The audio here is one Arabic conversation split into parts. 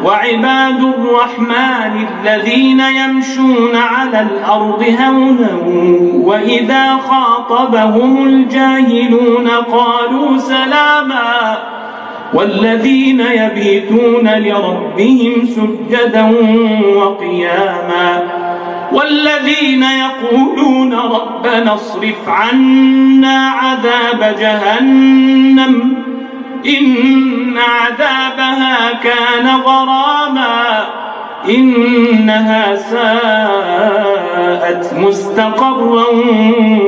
وعباد الرحمن الذين يمشون على الأرض هونا وإذا خاطبهم الجاهلون قالوا سلاما والذين يبيتون لربهم سجدا وقياما والذين يقولون ربنا اصرف عنا عذاب جهنم إن عذابها كان غراما إنها ساءت مستقرا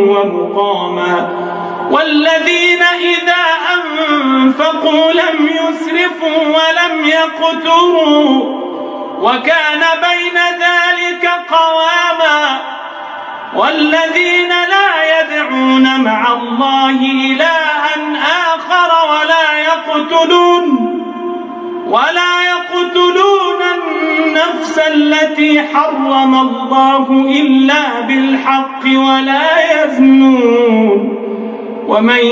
ومقاما والذين إذا أنفقوا لم يسرفوا ولم يقتروا وكان بين ذلك قواما والذين لا يدعون مع الله إلها آخر ولا يقتلون النفس التي حرم الله إلا بالحق ولا يزنون ومن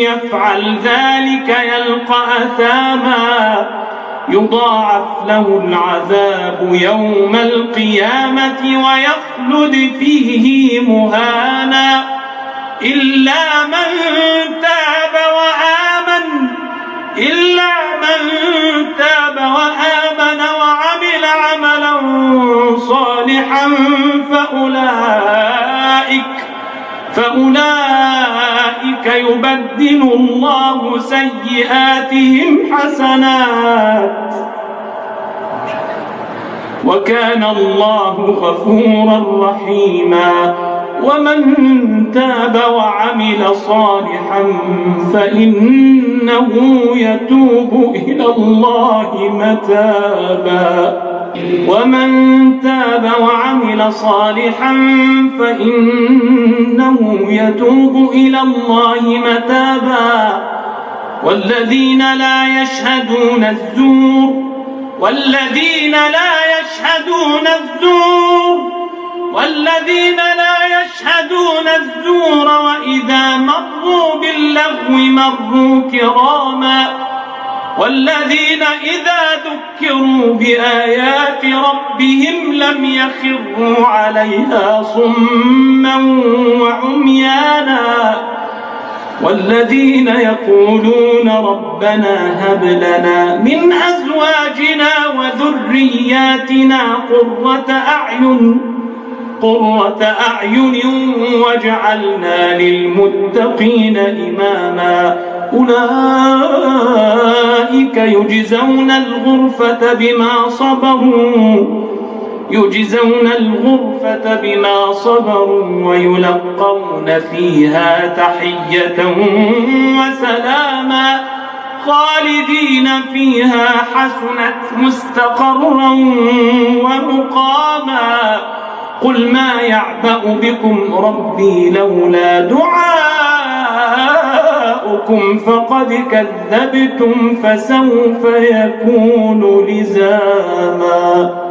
يفعل ذلك يلقى أثاما يضاعف له العذاب يوم القيامة ويخلد فيه مهانا إلا من تاب وعمل عملا صالحا فأولئك يبدل الله سيئاتهم حسنات وكان الله غفورا رحيما ومن تاب وعمل صالحا فإنه يتوب إلى الله متابا والذين لا يشهدون الزور وإذا مروا باللغو مروا كراما والذين إذا ذكروا بآيات ربهم لم يخروا عليها صما وعميانا والذين يقولون ربنا هب لنا من أزواجنا وذرياتنا قرة أعين واجعلنا للمتقين إماما أولئك يجزون الغرفة بما صبروا ويلقون فيها تحية وسلاما خالدين فيها حسنت مستقرا ومقاما قل ما يعبأ بكم ربي لولا دعاؤكم فقد كذبتم فسوف يكون لزاما.